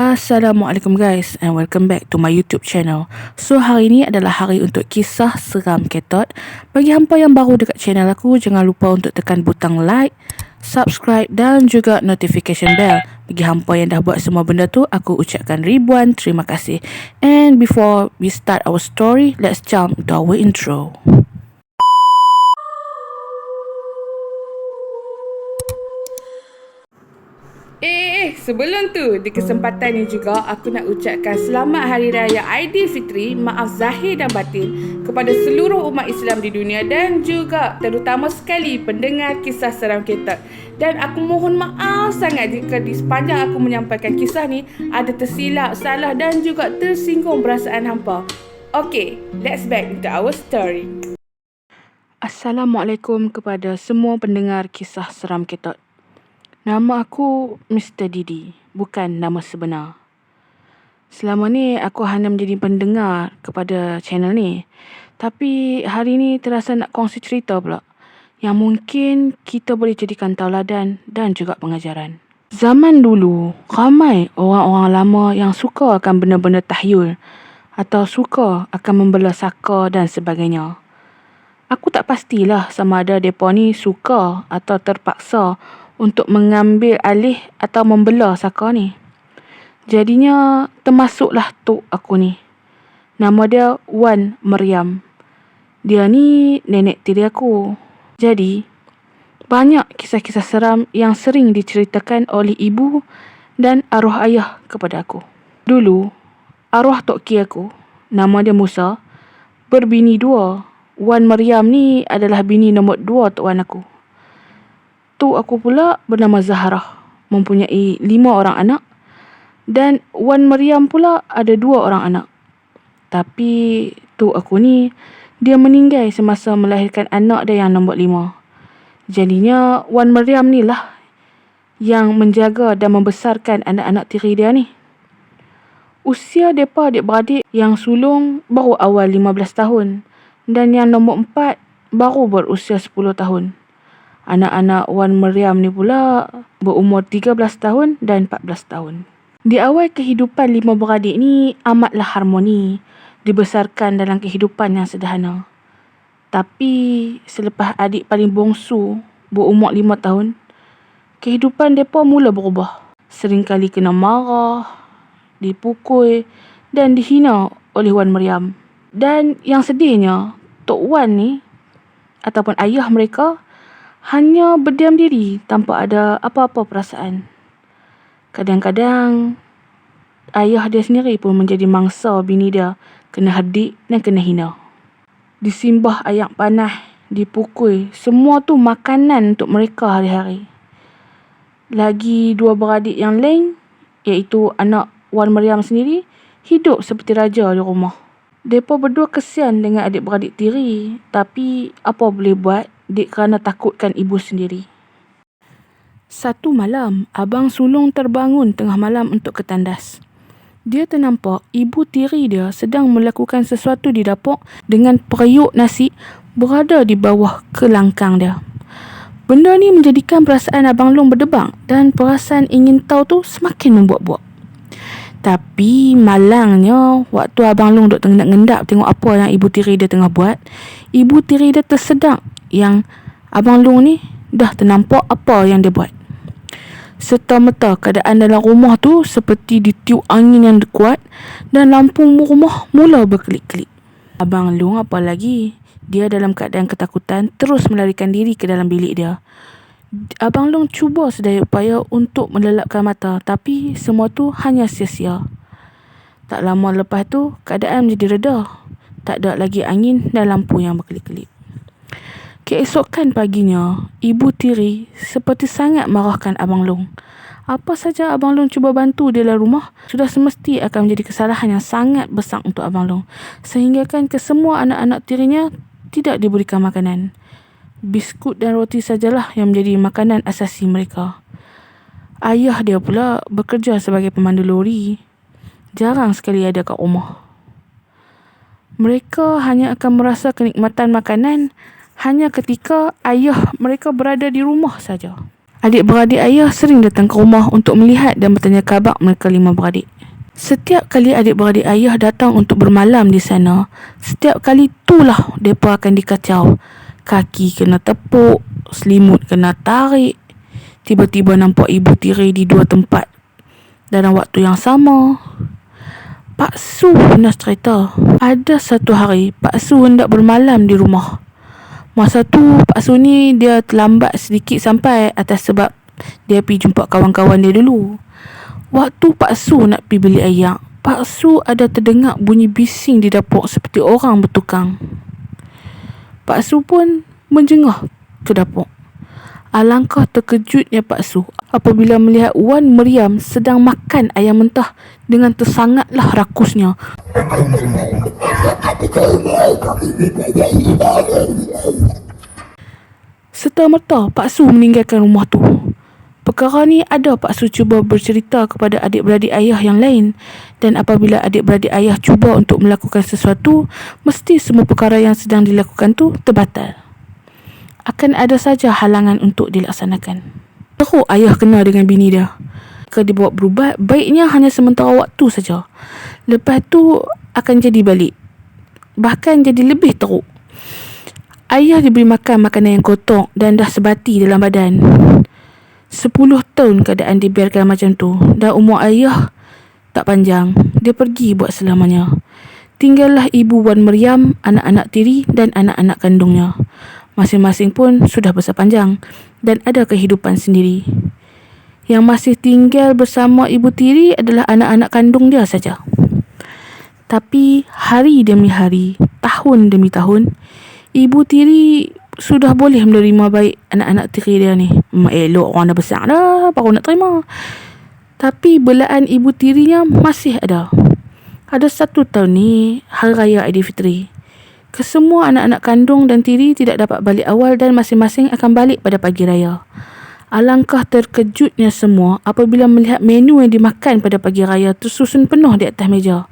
Assalamualaikum guys, and welcome back to my YouTube channel. So hari ni adalah hari untuk kisah seram Ketot. Bagi hampa yang baru dekat channel aku, jangan lupa untuk tekan butang like, subscribe dan juga notification bell. Bagi hampa yang dah buat semua benda tu, aku ucapkan ribuan terima kasih. And before we start our story, let's jump to our intro. Sebelum tu, di kesempatan ni juga aku nak ucapkan selamat Hari Raya Aidilfitri, maaf zahir dan batin kepada seluruh umat Islam di dunia dan juga terutama sekali pendengar kisah seram Ketot. Dan aku mohon maaf sangat jika di sepanjang aku menyampaikan kisah ni ada tersilap, salah dan juga tersinggung perasaan hampa. Okay, let's back into our story. Assalamualaikum kepada semua pendengar kisah seram Ketot. Nama aku Mr. Didi, bukan nama sebenar. Selama ni aku hanya menjadi pendengar kepada channel ni. Tapi hari ni terasa nak kongsi cerita pula, yang mungkin kita boleh jadikan tauladan dan juga pengajaran. Zaman dulu, ramai orang-orang lama yang suka akan benda-benda tahyul atau suka akan membela saka dan sebagainya. Aku tak pastilah sama ada mereka ni suka atau terpaksa untuk mengambil alih atau membela saka ni. Jadinya termasuklah tok aku ni. Nama dia Wan Maryam. Dia ni nenek tiri aku. Jadi banyak kisah-kisah seram yang sering diceritakan oleh ibu dan arwah ayah kepada aku. Dulu arwah tok ki aku, nama dia Musa, berbini dua. Wan Maryam ni adalah bini nombor 2 tok wan aku. Tok aku pula bernama Zahrah, mempunyai 5 orang anak, dan Wan Maryam pula ada 2 orang anak. Tapi tok aku ni, dia meninggal semasa melahirkan anak dia yang nombor 5. Jadinya Wan Maryam ni lah yang menjaga dan membesarkan anak-anak tiri dia ni. Usia mereka adik-beradik yang sulung baru awal 15 tahun dan yang nombor 4 baru berusia 10 tahun. Anak-anak Wan Maryam ni pula berumur 13 tahun dan 14 tahun. Di awal kehidupan 5 beradik ni amatlah harmoni, dibesarkan dalam kehidupan yang sederhana. Tapi selepas adik paling bongsu berumur 5 tahun, kehidupan mereka mula berubah. Seringkali kena marah, dipukul dan dihina oleh Wan Maryam. Dan yang sedihnya, Tok Wan ni ataupun ayah mereka hanya berdiam diri tanpa ada apa-apa perasaan. Kadang-kadang ayah dia sendiri pun menjadi mangsa bini dia kena herdik dan kena hina. Disimbah ayak panah, dipukul, semua tu makanan untuk mereka hari-hari. Lagi 2 beradik yang lain, iaitu anak Wan Maryam sendiri, hidup seperti raja di rumah. Mereka berdua kesian dengan adik-beradik tiri, tapi apa boleh buat, dek kerana takutkan ibu sendiri. Satu malam, abang sulung terbangun tengah malam untuk ke tandas. Dia ternampak ibu tiri dia sedang melakukan sesuatu di dapur dengan periuk nasi berada di bawah kelangkang dia. Benda ni menjadikan perasaan abang long berdebang dan perasaan ingin tahu tu semakin membuat-buat. Tapi malangnya, waktu abang long duk tengendap-ngendap tengok apa yang ibu tiri dia tengah buat, ibu tiri dia tersedak yang abang long ni dah ternampak apa yang dia buat. Serta-merta keadaan dalam rumah tu seperti ditiup angin yang kuat dan lampu rumah mula berkelip-kelip. Abang long apa lagi, dia dalam keadaan ketakutan terus melarikan diri ke dalam bilik dia. Abang long cuba sedaya upaya untuk melelapkan mata, tapi semua tu hanya sia-sia. Tak lama lepas tu, keadaan menjadi reda. Tak ada lagi angin dan lampu yang berkelip-kelip. Keesokan paginya, ibu tiri seperti sangat marahkan abang long. Apa saja abang long cuba bantu di dalam rumah, sudah semesti akan menjadi kesalahan yang sangat besar untuk abang long. Sehinggakan ke semua anak-anak tirinya tidak diberikan makanan. Biskut dan roti sajalah yang menjadi makanan asasi mereka. Ayah dia pula bekerja sebagai pemandu lori. Jarang sekali ada kat rumah. Mereka hanya akan merasa kenikmatan makanan hanya ketika ayah mereka berada di rumah saja. Adik-beradik ayah sering datang ke rumah untuk melihat dan bertanya khabar mereka 5 beradik. Setiap kali adik-beradik ayah datang untuk bermalam di sana, setiap kali itulah mereka akan dikacau. Kaki kena tepuk, selimut kena tarik. Tiba-tiba nampak ibu tiri di dua tempat dalam waktu yang sama. Pak Su pernah cerita, ada satu hari Pak Su hendak bermalam di rumah. Masa tu Pak Su ni dia terlambat sedikit sampai atas sebab dia pergi jumpa kawan-kawan dia dulu. Waktu Pak Su nak pergi beli air, Pak Su ada terdengar bunyi bising di dapur seperti orang bertukang. Pak Su pun menjengah ke dapur. Alangkah terkejutnya Pak Su apabila melihat Wan Meriam sedang makan ayam mentah dengan tersangatlah rakusnya. Serta-merta Pak Su meninggalkan rumah tu. Perkara ni ada Pak Su cuba bercerita kepada adik-beradik ayah yang lain, dan apabila adik-beradik ayah cuba untuk melakukan sesuatu, mesti semua perkara yang sedang dilakukan tu terbatal. Akan ada saja halangan untuk dilaksanakan. Teruk ayah kena dengan bini dia. Jika dibawa berubat, baiknya hanya sementara waktu saja. Lepas tu akan jadi balik. Bahkan jadi lebih teruk. Ayah diberi makan makanan yang kotor dan dah sebati dalam badan. 10 tahun keadaan dibiarkan macam tu. Dan umur ayah tak panjang. Dia pergi buat selamanya. Tinggallah ibu Wan Meriam, anak-anak tiri dan anak-anak kandungnya. Masing-masing pun sudah besar panjang dan ada kehidupan sendiri. Yang masih tinggal bersama ibu tiri adalah anak-anak kandung dia saja. Tapi hari demi hari, tahun demi tahun, ibu tiri sudah boleh menerima baik anak-anak tiri dia ni. Elok orang dah besar dah, baru nak terima. Tapi belaan ibu tirinya masih ada. Ada 1 tahun ni, Hari Raya Aidilfitri. Kesemua anak-anak kandung dan tiri tidak dapat balik awal dan masing-masing akan balik pada pagi raya. Alangkah terkejutnya semua apabila melihat menu yang dimakan pada pagi raya tersusun penuh di atas meja.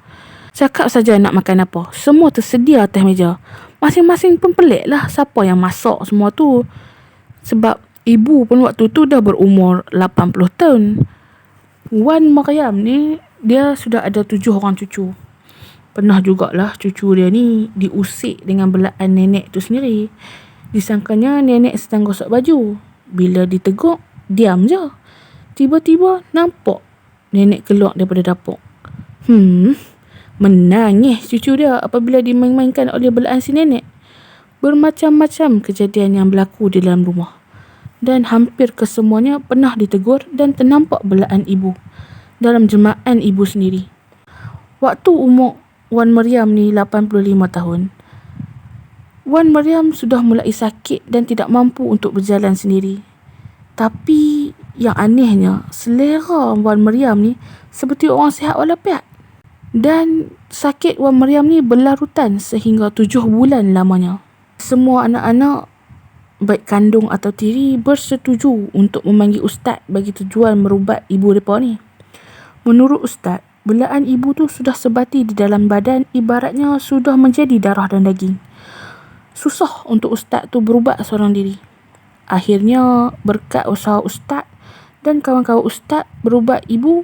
Cakap saja nak makan apa, semua tersedia atas meja. Masing-masing pun pelik lah siapa yang masak semua tu. Sebab ibu pun waktu tu dah berumur 80 tahun. Wan Meriam ni dia sudah ada 7 orang cucu. Pernah jugalah cucu dia ni diusik dengan belaan nenek tu sendiri. Disangkanya nenek sedang gosok baju. Bila ditegur, diam je. Tiba-tiba nampak nenek keluar daripada dapur. Menangis cucu dia apabila dimain-mainkan oleh belaan si nenek. Bermacam-macam kejadian yang berlaku di dalam rumah. Dan hampir kesemuanya pernah ditegur dan ternampak belaan ibu dalam jemaah ibu sendiri. Waktu umur Wan Meriam ni 85 tahun. Wan Meriam sudah mulai sakit dan tidak mampu untuk berjalan sendiri. Tapi yang anehnya, selera Wan Meriam ni seperti orang sihat walafiat. Dan sakit Wan Meriam ni berlarutan sehingga 7 bulan lamanya. Semua anak-anak, baik kandung atau tiri, bersetuju untuk memanggil ustaz bagi tujuan merubat ibu mereka ni. Menurut ustaz, belaan ibu tu sudah sebati di dalam badan, ibaratnya sudah menjadi darah dan daging. Susah untuk ustaz tu berubat seorang diri. Akhirnya berkat usaha ustaz dan kawan-kawan ustaz berubat ibu,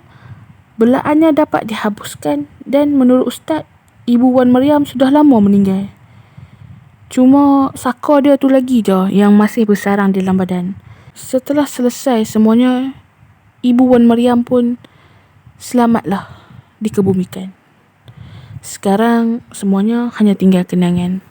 belaannya dapat dihapuskan dan menurut ustaz, ibu Wan Meriam sudah lama meninggal. Cuma saka dia tu lagi je yang masih bersarang di dalam badan. Setelah selesai semuanya, ibu Wan Meriam pun selamatlah dikebumikan. Sekarang semuanya hanya tinggal kenangan.